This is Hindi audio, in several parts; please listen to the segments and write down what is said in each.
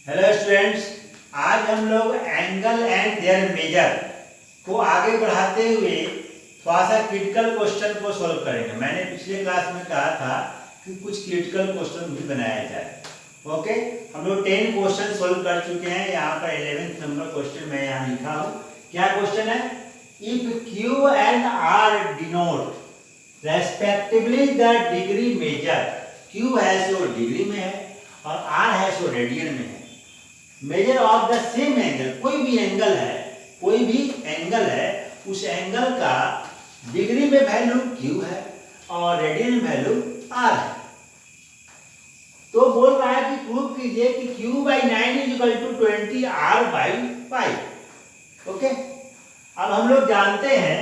हेलो स्टूडेंट्स, आज हम लोग एंगल एंड देयर मेजर को आगे बढ़ाते हुए थोड़ा सा क्रिटिकल क्वेश्चन को सॉल्व करेंगे। मैंने पिछले क्लास में कहा था कि कुछ क्रिटिकल क्वेश्चन भी बनाया जाए। ओके, हम लोग 10 क्वेश्चन सॉल्व कर चुके हैं। यहाँ पर 11th नंबर क्वेश्चन मैं यहाँ लिखा हूँ। क्या क्वेश्चन है? If Q and R denote respectively the degree measure, Q है सो डिग्री में है और R है सो रेडियन में है। Measure of the same angle, कोई भी एंगल है, उस एंगल का डिग्री में वैल्यू Q है और रेडियन में वैल्यू R है। तो बोल रहा है कि प्रूव कीजिए कि Q/9 = 20 R/5। ओके, अब हम लोग जानते हैं,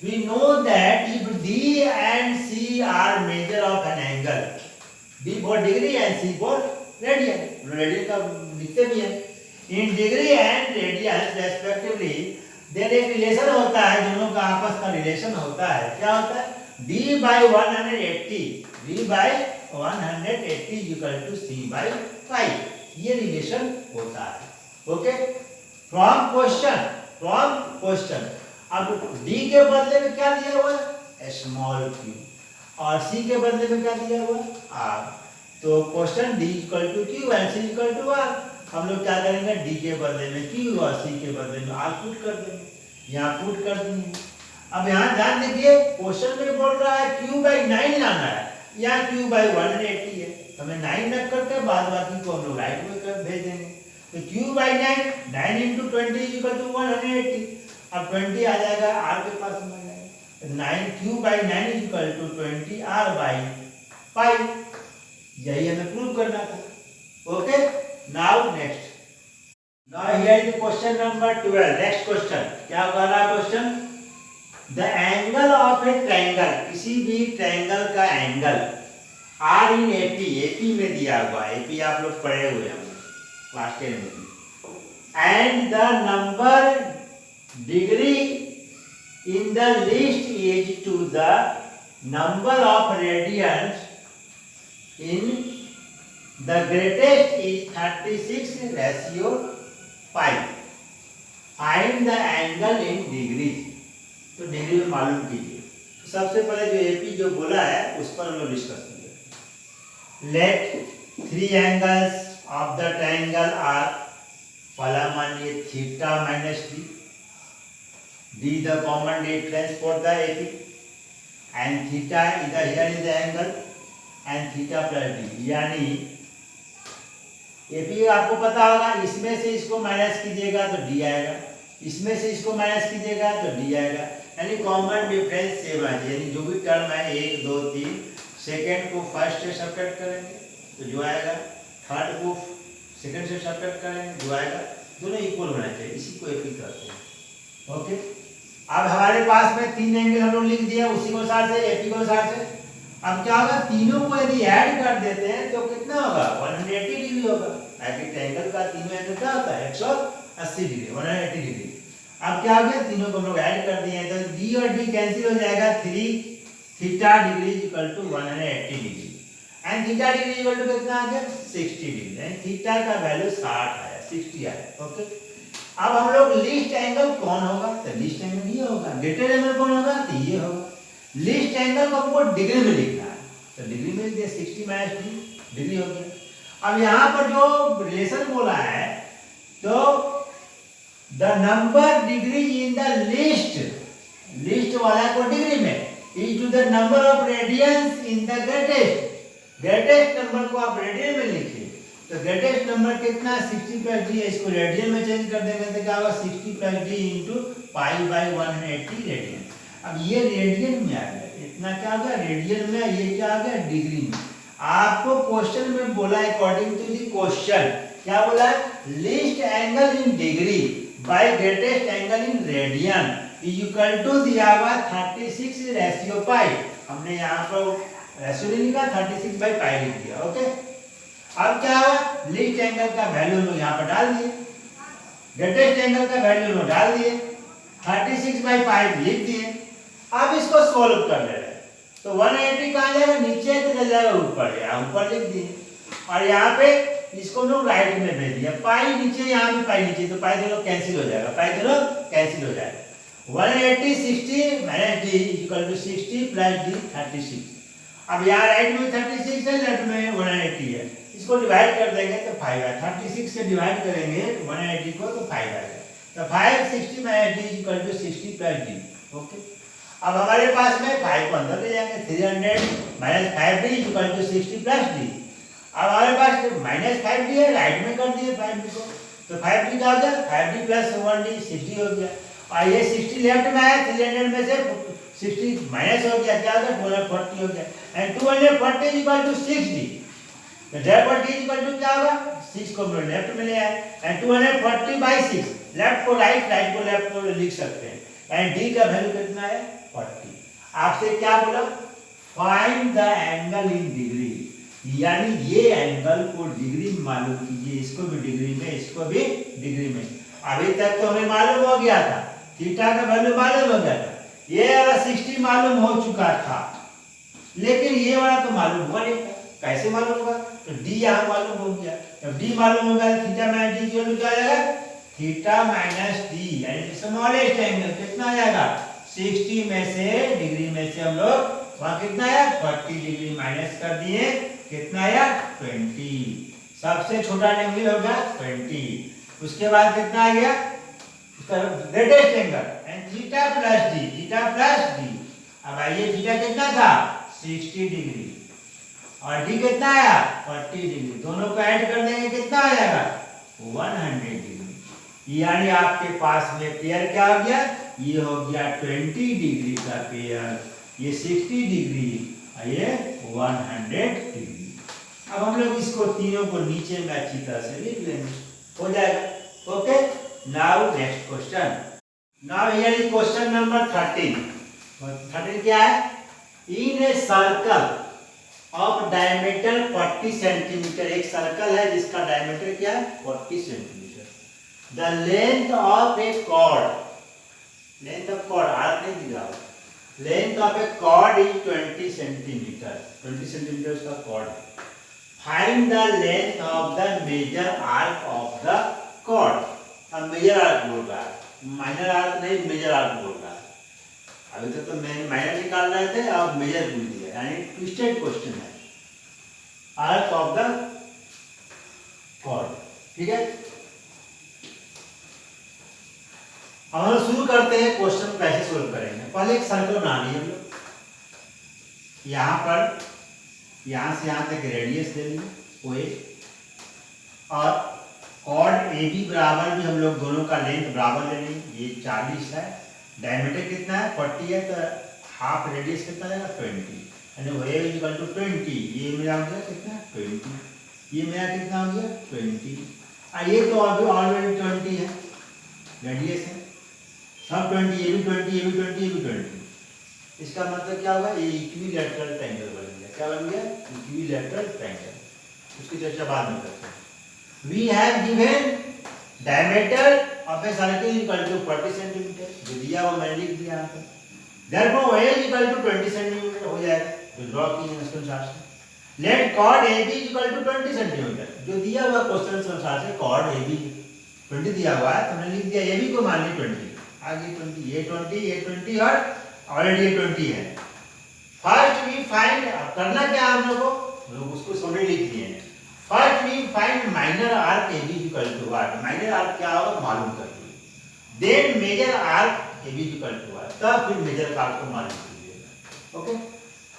we know that if D and C are measure of an angle, D for degree and C for radian, radian का लिखते भी है, in degree and radian respectively, then एक रिलेशन होता है, दोनों का आपस का रिलेशन होता है। क्या होता है? D/180 = C/5, ये रिलेशन होता है। ओके, फ्रॉम क्वेश्चन अब D के बदले में क्या दिया हुआ है? स्मॉल q, और C के बदले में क्या दिया हुआ है? R। तो question D = Q and C = R। हम लोग क्या करेंगे? D के बदले में Q और C के बदले में R पुट कर देंगे। यहाँ पुट कर देंगे। अब यहाँ ध्यान दीजिए, क्वेश्चन में बोल रहा है Q/9 लाना है, यहाँ Q/180 है, हमें 9 रख करके बाद बाकी को हम लोग राइट में कर भेज देंगे। तो Q/9, 9 × 20 = 180। अब 20 आ जाएगा, R के पास में आ जाएगा। 9 Q/9 = 20 R/5। यही हमें प्रूव करना था। Okay, now next, now here is question number 12। Next question क्या कह रहा है? Question, the angle of A triangle, किसी भी ट्रायंगल का एंगल R in AP में दिया हुआ है। AP आप लोग पढ़े हुए हैं क्लास 10 में। And the number degree in the list is to the number of radians in the greatest is 36/5. Find the angle in degrees। तो डिग्री में मालूम कीजिए। तो सबसे पहले जो एपी जो बोला है उस पर हम लोग डिस्कस करेंगे। Let 3 angles of the triangle are, पहला मानिए theta minus d the common difference for the AP, and theta इधर here is the angle and theta plus d, यानी एपी आपको पता होगा, इसमें से इसको माइनस कीजिएगा तो डी आएगा, इसमें से इसको माइनस कीजिएगा तो डी आएगा, यानी कॉमन डिफरेंस सेम है। यानी जो भी टर्म है 1 2 3, सेकेंड को फर्स्ट से सब्ट्रैक्ट करेंगे तो जो आएगा, थर्ड को सेकेंड से सब्ट्रैक्ट करेंगे जो आएगा, दोनों इक्वल होना चाहिए, इसी को एपी कहते हैं। ओके, अब हमारे पास में 3 एंगल हम लोग लिख दिए उसी को अनुसार से, एपी को अनुसार से। अब क्या होगा? तीनों को यदि ऐड कर देते हैं तो कितना होगा? 180 डिग्री होगा। ट्रायंगल का तीनों एंगल क्या होता है? 180 डिग्री, 180 डिग्री। अब क्या हो गया? तीनों को हम लोग ऐड कर दिए हैं तो डी और डी कैंसिल हो जाएगा। 3 theta degree = 180 degree and theta degree equal to कितना आ गया? 60 डिग्री। यानी थीटा का वैल्यू 60 आया, 60 आया। ओके, अब हम लोग लीस्ट एंगल कौन होगा? तो लीस्ट एंगल ये होगा। ग्रेटर एंगल कौन होगा? तो ये होगा। लीस्ट एंगल को हमको डिग्री में लिखना है, तो डिग्री में लिख दिया, 60 - d डिग्री हो गया। अब यहाँ पर जो रिलेशन बोला है, तो the number degree in the list वाला को डिग्री में, is to the number of radians in the greatest number को आप रेडियन में लिखिए। तो ग्रेटेस्ट नंबर कितना? 60 + d है, इसको रेडियन में चेंज कर देंगे तो क्या होगा? 60 + d × π/180 रेडियन। अब ये रेडियन में आ गया, इतना क्या आ गया? रेडियन में। ये क्या आ गया? डिग्री में। आपको क्वेश्चन में बोला है, अकॉर्डिंग टू द क्वेश्चन क्या बोला है? Least angle in degree by greatest angle in radian equal to दिया हुआ 36/π। हमने यहाँ पर रेशियो नहीं लिखा, 36/π लिख दिया। ओके, अब क्या हुआ? लीस्ट एंगल का वैल्यू हम लोग यहाँ पर डाल दिए, ग्रेटेस्ट एंगल का वैल्यू हम लोग डाल दिए, 36/5 लिख दिए। अब इसको सॉल्व कर ले रहे हैं तो 180 कहाँ जाएगा? नीचे, तो चल जाएगा ऊपर, यहाँ ऊपर लिख दिए। और यहाँ पे इसको हम लोग राइट में भेज दिया, पाई नीचे, यहाँ भी पाई नीचे, तो पाई दोनों कैंसिल हो जाएगा, पाई दोनों कैंसिल हो जाएगा। 180 60 minus D equal to 60 plus D 36। अब यहाँ राइट में 36 है, लेफ्ट में 180 है, इसको डिवाइड कर देंगे तो 5 आएगा। 36 से डिवाइड करेंगे 180 को तो 5 आएगा, तो 5 60 minus D equal to 60 plus D. Okay, अब हमारे पास में 5 को अंदर ले जाएंगे, 300 minus 5 D equal to 60 plus D. अब हमारे पास माइनस 5 डी है, राइट में कर दिए 5 डी को, तो 5 डी का हो गया 5 डी प्लस 1 डी 60 हो गया। और ये 60 लेफ्ट में आया, 300 में से 60 माइनस हो गया, क्या हो गया 240 हो गया, एंड 240 इक्वल टू 60। तो therefore d इक्वल टू क्या होगा, 6 को हम लेफ्ट में ले आए, एंड 240 बाई 6, लेफ्ट को राइट, राइट को लेफ्ट को लिख सकते हैं, एंड d का वैल्यू कितना है 40। आपसे क्या बोला, find the angle in degree, यानी ये एंगल को डिग्री में मालूम कीजिए, इसको भी डिग्री में, इसको भी डिग्री में। अभी तक तो हमें मालूम हो गया था, थीटा का वैल्यू मालूम हो गया था, ये वाला 60 मालूम हो चुका था, लेकिन ये वाला तो मालूम हुआ नहीं था। कैसे मालूम होगा, तो d यहाँ मालूम हो गया, जब d मालूम होगा theta minus d equal to क्या आ जाएगा, थीटा माइनस d, यानी स्मॉलेस्ट एंगल कितना आ जाएगा, 60 में से डिग्री में से हम लोग वहां कितना आया 40 डिग्री माइनस कर दिए, कितना आया 20, सबसे छोटा एंगल हो गया 20। उसके बाद कितना आ गया उसका greatest angle, and theta plus d, theta plus d। अब आइए थीटा कितना था 60 डिग्री, और d कितना आया 40 डिग्री, दोनों को ऐड कर देंगे कितना आ जाएगा 100 डिग्री। यानी आपके पास में पेयर क्या हो गया, ये हो गया 20 डिग्री का पेयर, ये 60 डिग्री और ये 100 डिग्री। अब हम लोग इसको तीनों को नीचे में अच्छी तरह से लिख लेंगे, हो जाएगा। Okay, now next question, now here is question number 13। 13 क्या है, in a circle of diameter 40 centimeter, एक सर्कल है जिसका डायमीटर क्या है 40 centimeter, the length of a chord, length of chord arc नहीं दिया, length of a chord is 20 centimeter, 20 centimeter उसका कॉर्ड है। Find the length of the major arc of the chord. अब मेजर आर्क बोल रहा है, माइनर आर्क नहीं, मेजर आर्क बोल रहा है। अभी तक तो मैंने माइनर निकाल रहे थे, अब मेजर भूल दिया, यानी ट्विस्टेड क्वेश्चन है, आर्क ऑफ द कॉर्ड। ठीक है, हम लोग शुरू करते हैं, क्वेश्चन कैसे सोल्व करेंगे। पहले एक सर्कल बना लिए हम लोग, यहाँ पर यहाँ से यहाँ तक रेडियस ले लिए OA, और कॉर्ड AB बराबर भी हम लोग दोनों का लेंथ बराबर ले लेंगे, ये 40 है, डायमीटर कितना है 40 है, तो हाफ रेडियस कितना जाएगा 20, यानी OA इक्वल टू 20, ये मेरा हो गया कितना 20, ये मेरा कितना हो गया 20, ये तो अभी ऑलरेडी 20 है, रेडियस है सब 20, ये भी 20, ये भी 20, ये भी 20। इसका मतलब क्या होगा, ये इक्विलैटरल ट्रायंगल बन गया, क्या बन गया इक्विलैटरल ट्रायंगल। उसकी चर्चा बाद में करते हैं। We have given diameter of a circle equal to 40 centimetre, जो दिया वो मैंने लिख दिया यहाँ पर, therefore OA equal to 20 centimetre हो जाएगा, जो ड्रॉ किए हैं उसके अनुसार से। Let chord AB equal to 20 centimetre, जो दिया हुआ क्वेश्चन के अनुसार से कॉर्ड AB 20 दिया हुआ है, तो मैंने लिख दिया AB को मान ली 20, आगे 20, ये 20, ये 20 और ऑलरेडी ये 20 है। फर्स्ट वी फाइंड, करना क्या हम लोग उसको समझ लिख दिए हैं। First we find minor arc AB equal to what, minor arc क्या होगा मालूम कर लीजिए, then major arc AB equal to what, तब फिर मेजर आर्क को मालूम कीजिएगा। ओके,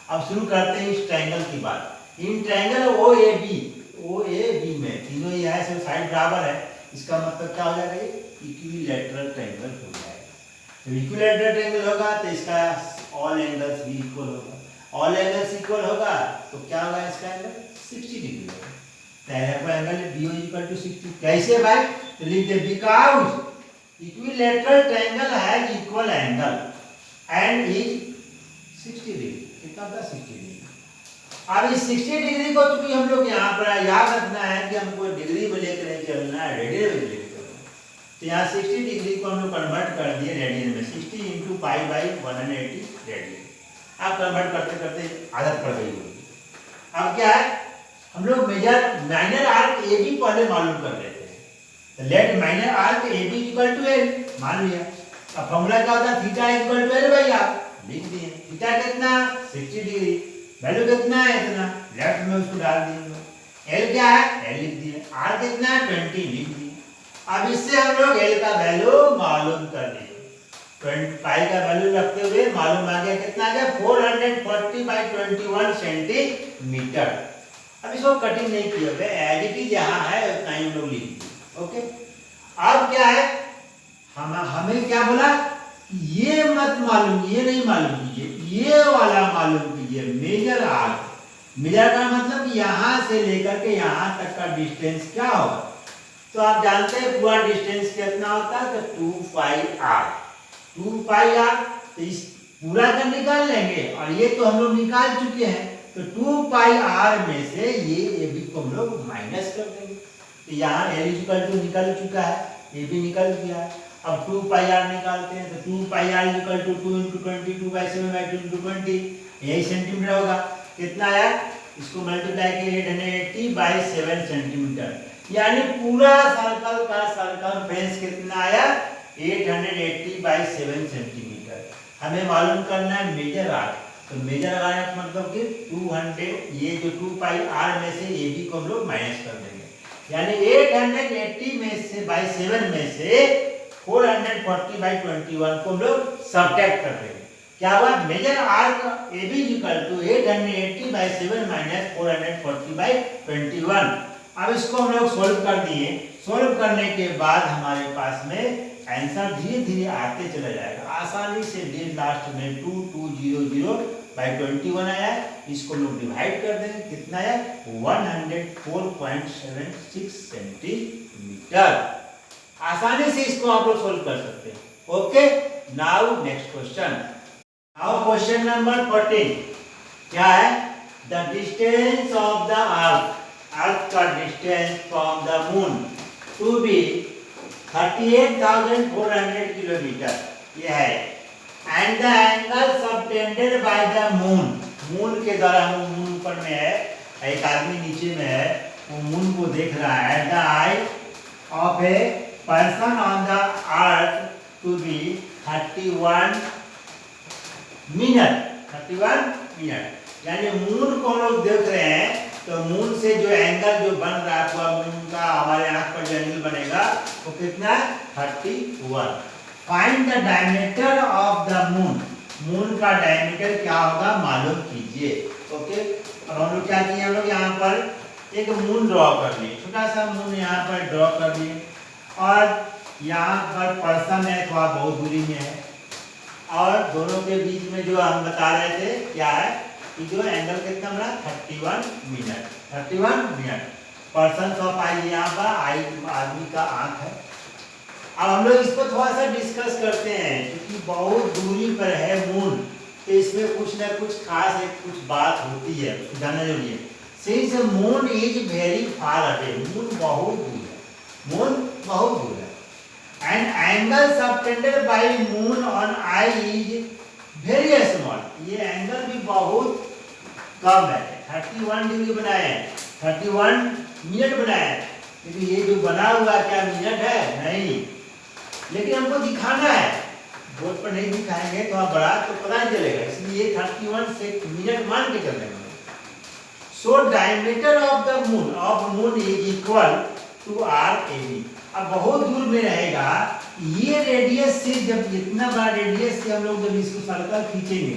अब शुरू करते हैं इस ट्रायंगल की बात। इन ट्रायंगल OAB में तीनों ये है, सब साइड बराबर है, इसका मतलब क्या हो जाएगा, ये इक्विलैटरल ट्रायंगल हो जाएगा। इक्विलैटरल ट्रायंगल होगा तो इसका ऑल एंगल्स भी इक्वल होगा, ऑल एंगल्स इक्वल होगा तो क्या होगा, इसका एंगल 60 डिग्री होगा, तो एंगल BO इक्वल टू 60। कैसे भाई, तो लिख दे, because equilateral triangle has equal angle and is 60 degree, कितना होगा 60 डिग्री। अब इस 60 डिग्री को चूंकि हम लोग यहाँ पर याद रखना है कि हमको डिग्री में लेकर नहीं चलना है, रेडियन में लेकर चलना है, तो यहाँ 60 डिग्री को हम लोग कन्वर्ट कर दिए रेडियन में, 60 इंटू पाई बाई 180 रेडियन। आप कन्वर्ट करते करते आदत पड़ गई होगी। अब क्या है, हम लोग माइनर आर्क ए बी पहले मालूम कर लेते हैं। तो let minor arc A B equal to L मान लिया। अब फॉर्मूला क्या होता है, theta equal to L by R, लिख दिए। थीटा कितना 60 डिग्री, वैल्यू कितना है इतना, लेफ्ट में उसको डाल दिए। एल क्या है, एल लिख दिए। आर कितना है 20, लिख दिए। अब इससे हम लोग एल का वैल्यू मालूम कर लिए। 20 पाई का वैल्यू रखते हुए मालूम आ गया, कितना आ गया 440 बाई 21 सेंटीमीटर। अब इसको कटिंग नहीं किया हुआ, एज इट इज जहां है उतना ही हम लोग लिख दिए। ओके, अब क्या है, हमें क्या बोला, ये मत मालूम, ये नहीं मालूम कीजिए, ये वाला मालूम कीजिए, मेजर आर्क। मेजर का मतलब यहां से लेकर के यहां तक का डिस्टेंस क्या होगा। तो आप जानते हैं पूरा डिस्टेंस कितना होता है, तो 2 पाई आर। 2 पाई आर, तो इस पूरा का निकाल लेंगे, और ये तो हम लोग निकाल चुके हैं। तो 2 पाई आर में से ये भी को हम लोग माइनस कर देंगे। तो यहाँ एल इक्वल टू निकल चुका है, ये भी निकल गया है। अब 2 पाई आर निकालते हैं, तो 2 पाई आर इक्वल टू 2 × 20, 2/7/2 × 20, यही सेंटीमीटर होगा। कितना आया, इसको मल्टीप्लाई किए 880 बाई 7 सेंटीमीटर, यानी पूरा सर्कल का सरकमफेरेंस कितना आया 880 बाई 7 सेंटीमीटर। हमें मालूम करना है मेजर आर्क। तो मेजर आर्क मतलब कि 200, ये जो 2 पाई आर में से ए बी को हम लोग माइनस कर देंगे, यानी 880 में से बाई 7 में से 440 बाई 21 को हम लोग सब्ट्रैक्ट कर देंगे। क्या हुआ, major arc A B equal to 880 by 7 minus 440 by 21। अब इसको हम लोग सोल्व कर दिए। सोल्व करने के बाद हमारे पास में आंसर धीरे धीरे आते चला जाएगा, आसानी से डेढ़ लास्ट में 2200 बाई 21 आया। इसको लोग डिवाइड कर देंगे, कितना आया 104.76 सेंटीमीटर। आसानी से इसको आप लोग सोल्व कर सकते हैं। Okay, now next question. Now question number 14 क्या है, the distance of the earth का distance from the moon to be 38,400 kilometer, ये है। And the angle subtended by the moon, moon के द्वारा, मून ऊपर में है, एक आदमी नीचे में है, वो मून को देख रहा है। The eye of a person on the earth to be 31 minute, यानी मून को हम लोग देख रहे हैं। तो मून से जो एंगल जो बन रहा है पूरा मून का, हमारे आंख पर जो एंगल बनेगा वो कितना 31। Find the diameter of the moon, moon का डायमीटर क्या होगा मालूम कीजिए। ओके, अब हम लोग क्या किए, हम लोग यहाँ पर एक मून ड्रॉ कर लिए, छोटा सा मून यहाँ पर ड्रॉ कर लिए, और यहाँ पर पर्सन है तो आप बहुत दूरी में है, और दोनों के बीच में जो हम बता रहे थे क्या है कि जो एंगल कितना बना 31 मिनट। पर्सन ऑफ आई यहाँ पर आई आदमी का आंख है। अब हम लोग इसको थोड़ा सा डिस्कस करते हैं, क्योंकि बहुत दूरी पर है मून, तो इसमें कुछ ना कुछ खास एक कुछ बात होती है, उसको जानना जरूरी है। Since moon is very far away, moon बहुत दूर है, मून बहुत दूर है। And angle subtended bye moon on I is very small, ये एंगल भी बहुत कम है। 31 डिग्री बनाए हैं, 31 मिनट बनाए हैं, लेकिन ये जो बना हुआ क्या मिनट है, नहीं, लेकिन हमको दिखाना है, बोर्ड पर नहीं दिखाएंगे तो आप बड़ा तो पता नहीं चलेगा, इसलिए 31 से मिनट मान के चलेंगे। So diameter of the moon is equal to R A B. अब बहुत दूर में रहेगा, ये रेडियस से, जब इतना बड़ा रेडियस से हम लोग जब इसको सर्कल खींचेंगे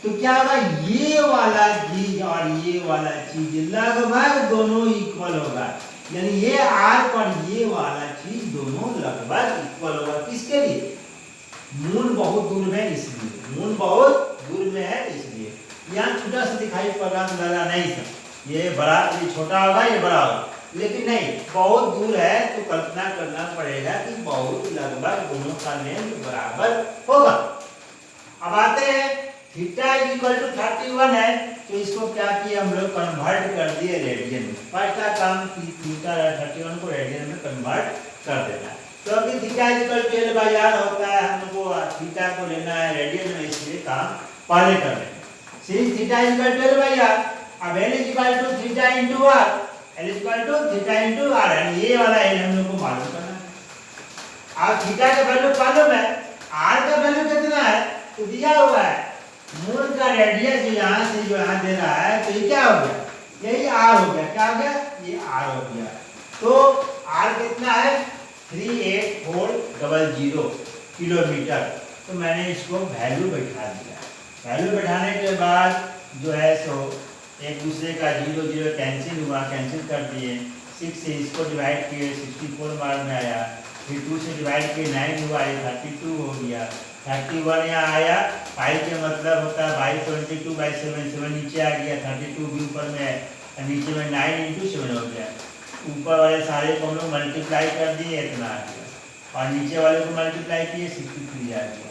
तो क्या होगा, ये वाला चीज और ये वाला चीज लगभग दोनों इक्वल होगा, यानी ये आर्क और ये वाला चीज दोनों लगभग इक्वल होगा। किसके लिए, मून बहुत दूर में, इसलिए मून बहुत दूर में है इसलिए। यहाँ छोटा सा दिखाई पड़ रहा तो लगा नहीं सर ये बड़ा, ये छोटा होगा ये बड़ा होगा, लेकिन नहीं, बहुत दूर है तो कल्पना करना पड़ेगा कि बहुत लगभग दोनों का लेंथ बराबर होगा। अब आते हैं थीटा इक्वल टू 31 है, तो इसको क्या किया हम लोग, कन्वर्ट कर दिए रेडियन में। फर्स्ट काम की थीटा 31 को रेडियन में कन्वर्ट कर देना है। तो अभी theta equal to L by R होता है, हमको थीटा को लेना है रेडियन में, इसलिए काम पहले कर लेंगे। Since theta equal to L by R, अब L is equal to theta into R, L is equal to theta into R, यानी ये वाला L हम लोग को मालूम करना है। अब थीटा का वैल्यू मालूम है, आर का वैल्यू कितना है तो दिया हुआ है, मूल का रेडियस जो यहाँ से जो यहाँ दे रहा है, तो ये क्या हो गया, यही आर हो गया, क्या हो गया, ये आर हो गया। तो आर कितना है 38400 किलोमीटर। तो मैंने इसको वैल्यू बैठा दिया, वैल्यू बैठाने के बाद जो है सो एक दूसरे का 0 0 कैंसिल हुआ, कैंसिल कर दिए, 6 से इसको डिवाइड किए 64 बार में आया, फिर 2 से डिवाइड किए 9 हुआ, ये 32 हो गया, 31 यहाँ आया, 5 के मतलब होता है 22/7, 7 नीचे आ गया, 32 भी ऊपर में है, नीचे में 9 × 7 हो गया, ऊपर वाले सारे को हम लोग मल्टीप्लाई कर दिए, इतना आ गया, और नीचे वाले को मल्टीप्लाई किए 63 आ गया,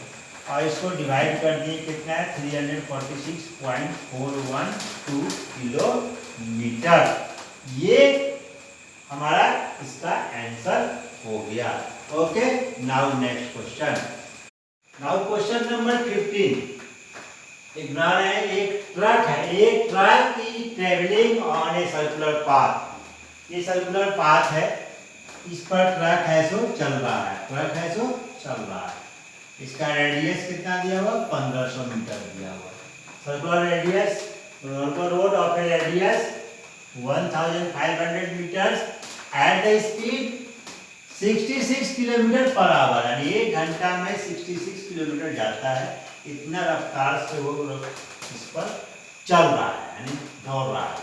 और इसको डिवाइड कर दिए, कितना है 346.412 किलोमीटर। ये हमारा इसका आंसर हो गया। Okay, now next question. Now question number 15। एक बना रहे हैं, एक truck is travelling on a circular path. ये सर्कुलर पाथ है, इस पर ट्रक है सो चल रहा है, ट्रक है सो चल रहा है। इसका रेडियस कितना दिया हुआ, 1500 मीटर दिया हुआ। Circular radius, road of a radius 1500 metres at the speed 66 kilometre per hour, यानी 1 घंटा में 66 किलोमीटर जाता है, इतना रफ्तार से वो इस पर चल रहा है, यानी दौड़ रहा है।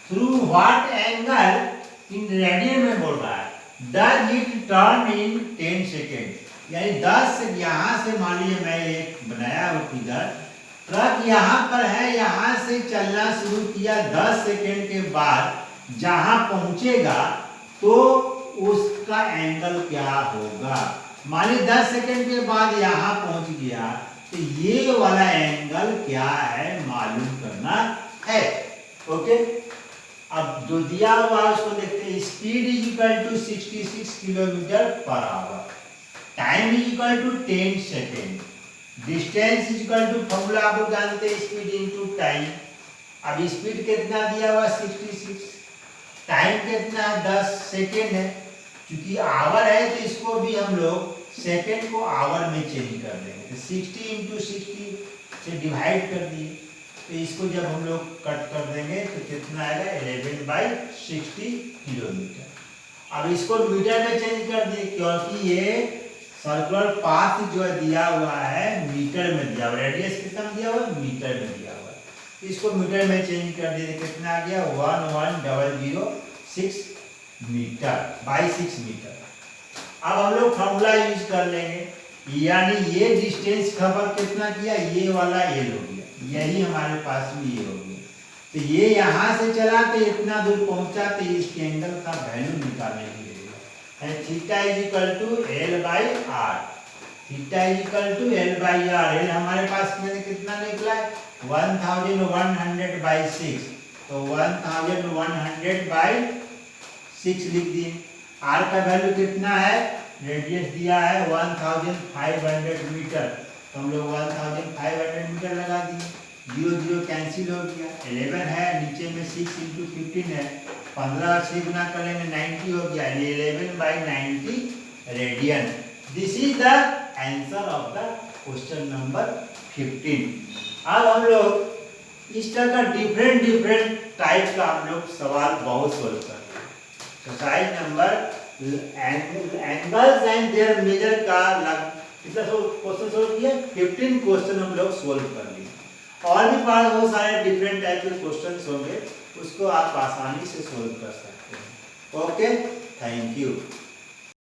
Through what angle, in radian में बोल रहा है, does it turn in 10 second, यानी 10 से यहाँ से मान लीजिए मैं एक बनाया हूँ फिगर, ट्रक यहाँ पर है, यहाँ से चलना शुरू किया, 10 सेकेंड के बाद जहाँ पहुँचेगा तो उसका एंगल क्या होगा। मान लीजिए 10 सेकेंड के बाद यहाँ पहुँच गया, तो ये वाला एंगल क्या है मालूम करना है। ओके, अब जो दिया हुआ है उसको देखते हैं। Speed is equal to 66 kilometre per hour, time is equal to 10 second, distance is equal to, formula आप लोग जानते हैं, स्पीड इनटू टाइम। अब स्पीड कितना दिया हुआ 66, टाइम कितना है 10 सेकेंड है, क्योंकि आवर है तो इसको भी हम लोग सेकेंड को आवर में चेंज कर देंगे, तो 60 × 60 से डिवाइड कर दिए, तो इसको जब हम लोग कट कर देंगे तो कितना आएगा 11/60 किलोमीटर। अब इसको मीटर में चेंज कर दिए, क्योंकि ये सर्कुलर पाथ जो दिया हुआ है मीटर में दिया हुआ, रेडियस कितना दिया हुआ मीटर में दिया हुआ, इसको मीटर में चेंज कर दिए, कितना आ गया 11006 मीटर बाई 6 मीटर। अब हम लोग फॉर्मूला यूज कर लेंगे, यानी ये डिस्टेंस खबर कितना किया, ये वाला एल हो गया, यही हमारे पास भी ये हो गया, तो ये यहाँ से चला तो इतना दूर पहुंचा, तो इस एंगल का वैल्यू निकालने के लिए theta is equal to L by R, theta is equal to L by R. L हमारे पास में कितना निकला है 1100/6, तो 1100/6 लिख दिए। आर का वैल्यू कितना है, रेडियस दिया है 1500 मीटर, तो हम लोग 1500 मीटर लगा दिए, 0 0 कैंसिल हो गया, 11 है, नीचे में 6 × 15 है, 15 से गुना कर लेंगे 90 हो गया, 11/90 radian. This is the answer of the question number 15। अब हम लोग इस तरह का डिफरेंट टाइप का हम लोग सवाल बहुत सोल्व कर रहे हैं। Exercise number angles and their measure का कितना क्वेश्चन सोल्व किया, 15 क्वेश्चन हम लोग सोल्व कर लिए। और भी बहुत सारे डिफरेंट टाइप के क्वेश्चन होंगे, उसको आप आसानी से सोल्व कर सकते हैं। Okay, thank you.